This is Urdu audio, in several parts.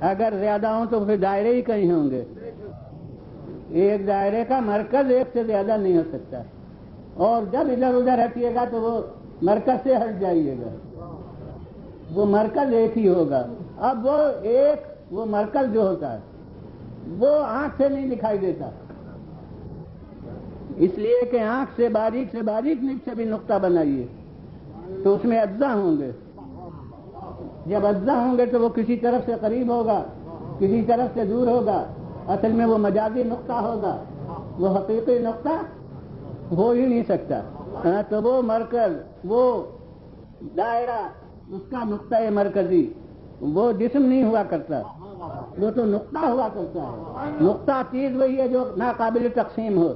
اگر زیادہ ہوں تو پھر دائرے ہی کہیں ہوں گے. ایک دائرے کا مرکز ایک سے زیادہ نہیں ہو سکتا، اور جب ادھر ادھر ہٹیے گا تو وہ مرکز سے ہٹ جائیے گا، وہ مرکز ایک ہی ہوگا. اب وہ مرکز جو ہوتا ہے وہ آنکھ سے نہیں دکھائی دیتا، اس لیے کہ آنکھ سے باریک نب سے بھی نقطہ بنائیے تو اس میں اجزا ہوں گے. جب اجزا ہوں گے تو وہ کسی طرف سے قریب ہوگا، کسی طرف سے دور ہوگا. اصل میں وہ مجازی نقطہ ہوگا، وہ حقیقی نقطہ ہو ہی نہیں سکتا. تو وہ مرکز، وہ دائرہ، اس کا نقطہ مرکزی وہ جسم نہیں ہوا کرتا، وہ تو نقطہ ہوا کرتا ہے. نقطہ چیز وہی ہے جو ناقابل تقسیم ہو،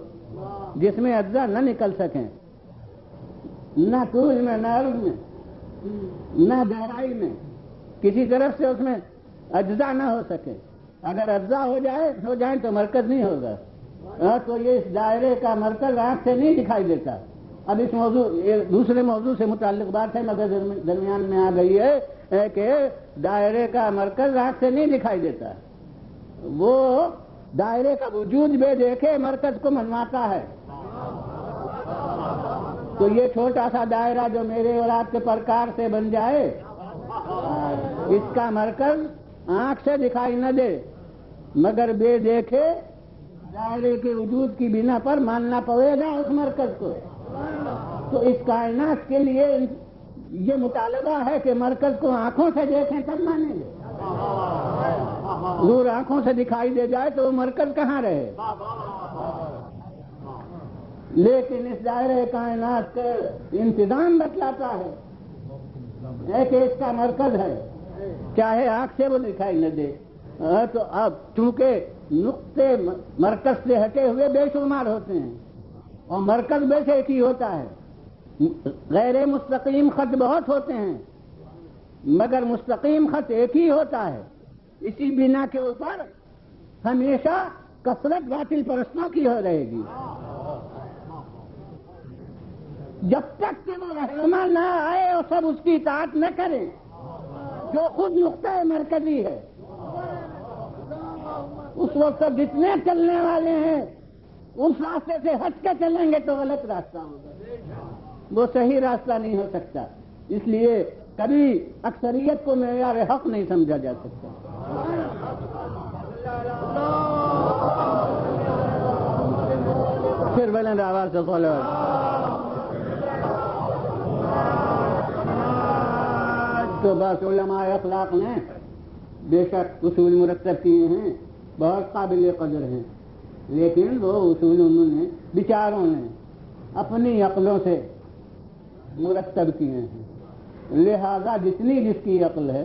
جس میں اجزا نہ نکل سکیں، نہ طول میں، نہ عرض میں، نہ گہرائی میں، کسی طرف سے اس میں اجزا نہ ہو سکے. اگر اجزا ہو جائیں تو مرکز نہیں ہوگا. تو یہ اس دائرے کا مرکز آنکھ سے نہیں دکھائی دیتا. اب اس موضوع دوسرے موضوع سے متعلق بات ہے مگر درمیان میں آ گئی ہے کہ دائرے کا مرکز آنکھ سے نہیں دکھائی دیتا، وہ دائرے کا وجود بے دیکھے مرکز کو منواتا ہے. تو یہ چھوٹا سا دائرہ جو میرے اور آپ کے پرکار سے بن جائے، اس کا مرکز آنکھ سے دکھائی نہ دے مگر بے دیکھے دائرے کے وجود کی بنا پر ماننا پڑے گا اس مرکز کو. تو اس کائنات کے لیے یہ مطالبہ ہے کہ مرکز کو آنکھوں سے دیکھیں تب مانیں گے. دور آنکھوں سے دکھائی دے جائے تو وہ مرکز کہاں رہے. لیکن اس دائرے کائنات کا انتظام بتلاتا ہے کہ اس کا مرکز ہے، چاہے آنکھ سے وہ دکھائی نہ دے. تو اب چونکہ نقطے مرکز سے ہٹے ہوئے بے شمار ہوتے ہیں اور مرکز بے سے ایک ہی ہوتا ہے. غیر مستقیم خط بہت ہوتے ہیں مگر مستقیم خط ایک ہی ہوتا ہے. اسی بنا کے اوپر ہمیشہ کثرت باطل پرستوں کی ہو رہے گی جب تک کہ وہ رہنما نہ آئے اور سب اس کی اطاعت نہ کریں جو خود نقطہ مرکزی ہے. اس وقت جتنے چلنے والے ہیں اس راستے سے ہٹ کے چلیں گے تو غلط راستہ ہوگا، وہ صحیح راستہ نہیں ہو سکتا. اس لیے کبھی اکثریت کو معیار حق نہیں سمجھا جا سکتا. پھر بلند آواز سے بولو. تو بس علماء اخلاق نے بے شک اصول مرتب کیے ہیں، بہت قابل قدر ہیں، لیکن وہ اصول انہوں نے بیچاروں نے اپنی عقلوں سے مرتب کیے ہیں. لہذا جتنی جس کی عقل ہے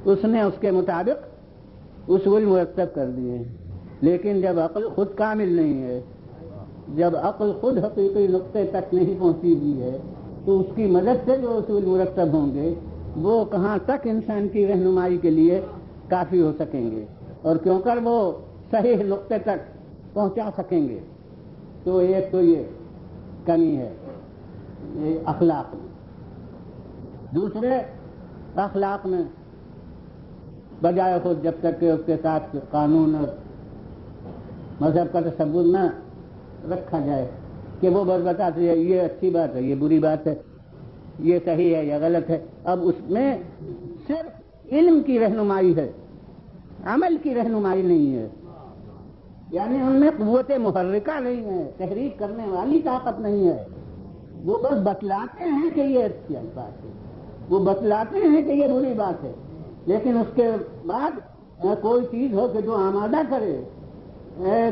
اس نے اس کے مطابق اصول مرتب کر دیے ہیں. لیکن جب عقل خود کامل نہیں ہے، جب عقل خود حقیقی نقطے تک نہیں پہنچی ہوئی ہے تو اس کی مدد سے جو اصول مرتب ہوں گے وہ کہاں تک انسان کی رہنمائی کے لیے کافی ہو سکیں گے اور کیوں کر وہ صحیح نقطے تک پہنچا سکیں گے. تو ایک تو یہ کمی ہے یہ اخلاق میں. دوسرے اخلاق میں بجائے خود جب تک کہ اس کے ساتھ قانون اور مذہب کا تصور نہ رکھا جائے کہ وہ بس بتاتے ہیں یہ اچھی بات ہے، یہ بری بات ہے، یہ صحیح ہے یا غلط ہے. اب اس میں صرف علم کی رہنمائی ہے، عمل کی رہنمائی نہیں ہے. یعنی ان میں قوت محرکہ نہیں ہے، تحریک کرنے والی طاقت نہیں ہے. وہ بس بتلاتے ہیں کہ یہ اچھی بات ہے، وہ بتلاتے ہیں کہ یہ بری بات ہے، لیکن اس کے بعد کوئی چیز ہو کہ جو آمادہ کرے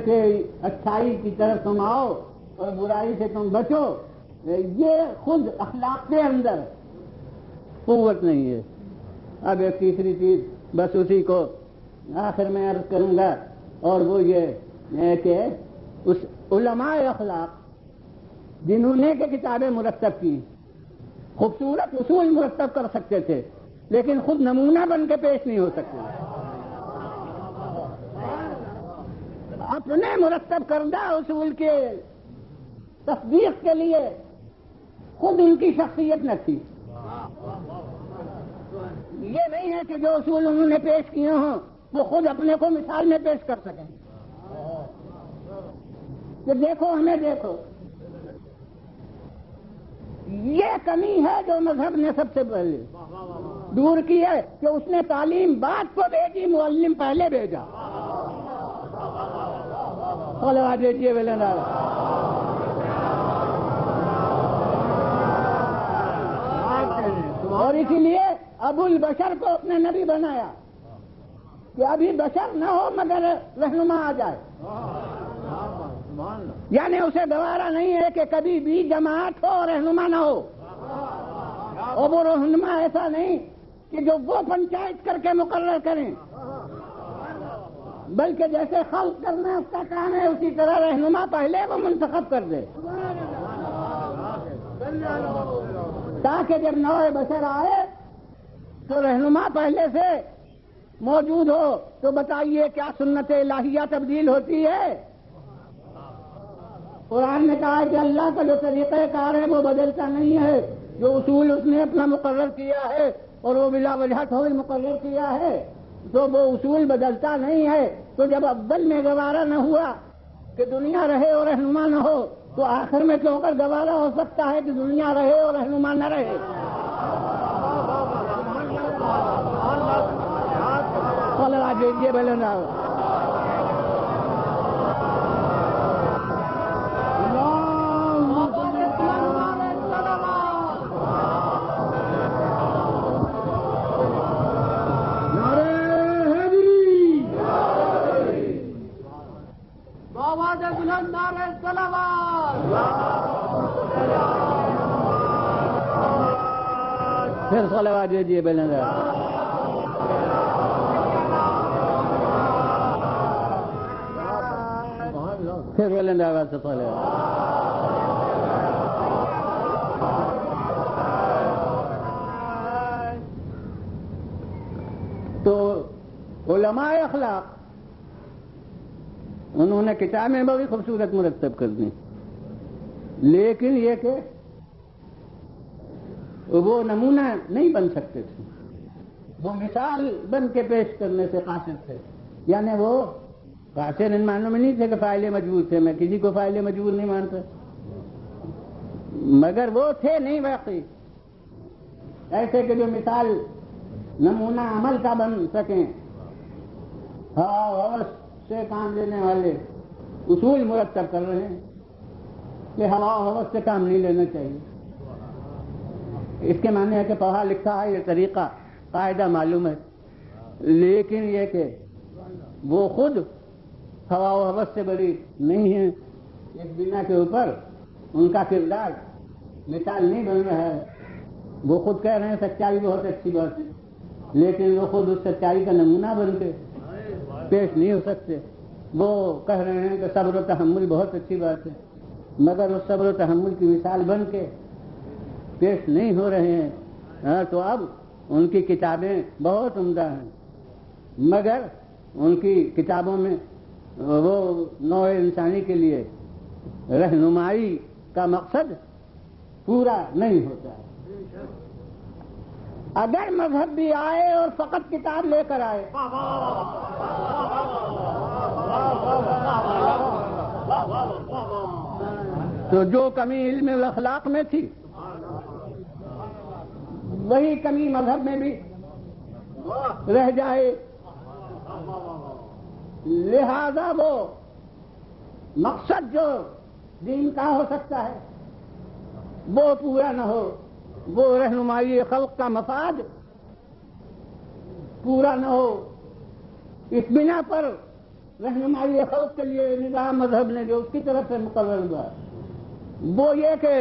کہ اچھائی کی طرف تم آؤ اور برائی سے تم بچو، یہ خود اخلاق کے اندر قوت نہیں ہے. اب ایک تیسری چیز بس اسی کو آخر میں عرض کروں گا، اور وہ یہ ہے کہ اس علماء اخلاق جنہوں نے کہ کتابیں مرتب کی، خوبصورت اصول مرتب کر سکتے تھے لیکن خود نمونہ بن کے پیش نہیں ہو سکتے. اپنے مرتب کردہ اصول کے تصدیق کے لیے خود ان کی شخصیت نہ تھی. یہ نہیں ہے کہ جو اصول انہوں نے پیش کیے ہوں وہ خود اپنے کو مثال میں پیش کر سکیں کہ دیکھو ہمیں دیکھو. یہ کمی ہے جو مذہب نے سب سے پہلے دور کی ہے کہ اس نے تعلیم بعد کو بھیجی، معلم پہلے بھیجا. اور اسی لیے ابو البشر کو اپنے نبی بنایا کہ ابھی بشر نہ ہو مگر رہنما آ جائے. یعنی اسے گوارا نہیں ہے کہ کبھی بھی جماعت ہو اور رہنما نہ ہو. اور وہ رہنما ایسا نہیں کہ جو وہ پنچایت کر کے مقرر کریں، بلکہ جیسے خلق کرنا اس کا کام ہے اسی طرح رہنما پہلے وہ منتخب کر دے، تاکہ جب نوع بشر آئے تو رہنما پہلے سے موجود ہو. تو بتائیے کیا سنت الہیہ تبدیل ہوتی ہے؟ قرآن نے کہا ہے کہ اللہ کا جو طریقہ کار ہے وہ بدلتا نہیں ہے. جو اصول اس نے اپنا مقرر کیا ہے اور وہ بلا وجہ تھوڑی مقرر کیا ہے تو وہ اصول بدلتا نہیں ہے. تو جب اول میں گوارا نہ ہوا کہ دنیا رہے اور رہنما نہ ہو تو آخر میں کیوں کر گوارا ہو سکتا ہے کہ دنیا رہے اور رہنما نہ رہے؟ یہ بولنا پھر صلوات دیجیے بلند. پھر بلند آواز سے صلوات. تو علماء اخلاق انہوں نے کتابیں بڑی خوبصورت مرتب کر دی، لیکن یہ کہ وہ نمونہ نہیں بن سکتے تھے، وہ مثال بن کے پیش کرنے سے قاصر تھے. یعنی وہ قاصر ان معنوں میں نہیں تھے کہ فاعل مجبور تھے، میں کسی کو فاعل مجبور نہیں مانتا، مگر وہ تھے نہیں واقعی ایسے کہ جو مثال نمونہ عمل کا بن سکیں. ہوا سے کام لینے والے اصول مرتب کر رہے ہیں کہ ہوا و ہوس سے کام نہیں لینا چاہیے. اس کے معنی ہے کہ پڑھا لکھا ہے، یہ طریقہ قاعدہ معلوم ہے، لیکن یہ کہ وہ خود ہوا و ہوس سے بڑی نہیں ہے. اس بنا کے اوپر ان کا کردار مثال نہیں بن رہا ہے. وہ خود کہہ رہے ہیں سچائی بہت اچھی بات ہے، لیکن وہ خود اس سچائی کا نمونہ بن کے پیش نہیں ہو سکتے. وہ کہہ رہے ہیں کہ صبر و تحمل بہت اچھی بات ہے، مگر اس صبر و تحمل کی مثال بن کے پیش نہیں ہو رہے ہیں. تو اب ان کی کتابیں بہت عمدہ ہیں، مگر ان کی کتابوں میں وہ نوع انسانی کے لیے رہنمائی کا مقصد پورا نہیں ہوتا ہے. اگر مذہب بھی آئے اور فقط کتاب لے کر آئے تو جو کمی علم الاخلاق میں تھی وہی کمی مذہب میں بھی رہ جائے. لہذا وہ مقصد جو دین کا ہو سکتا ہے وہ پورا نہ ہو، وہ رہنمائی خلق کا مفاد پورا نہ ہو. اس بنا پر رہنمائی خلق کے لیے نظام مذہب نے جو اس کی طرف سے مقرر ہوا وہ یہ کہ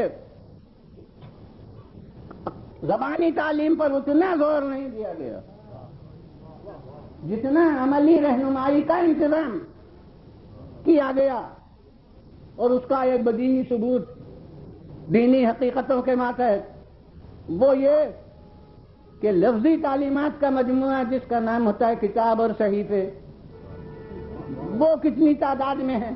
زبانی تعلیم پر اتنا زور نہیں دیا گیا جتنا عملی رہنمائی کا انتظام کیا گیا. اور اس کا ایک بدیہی ثبوت دینی حقیقتوں کے ماتحت وہ یہ کہ لفظی تعلیمات کا مجموعہ جس کا نام ہوتا ہے کتاب اور صحیفے، وہ کتنی تعداد میں ہے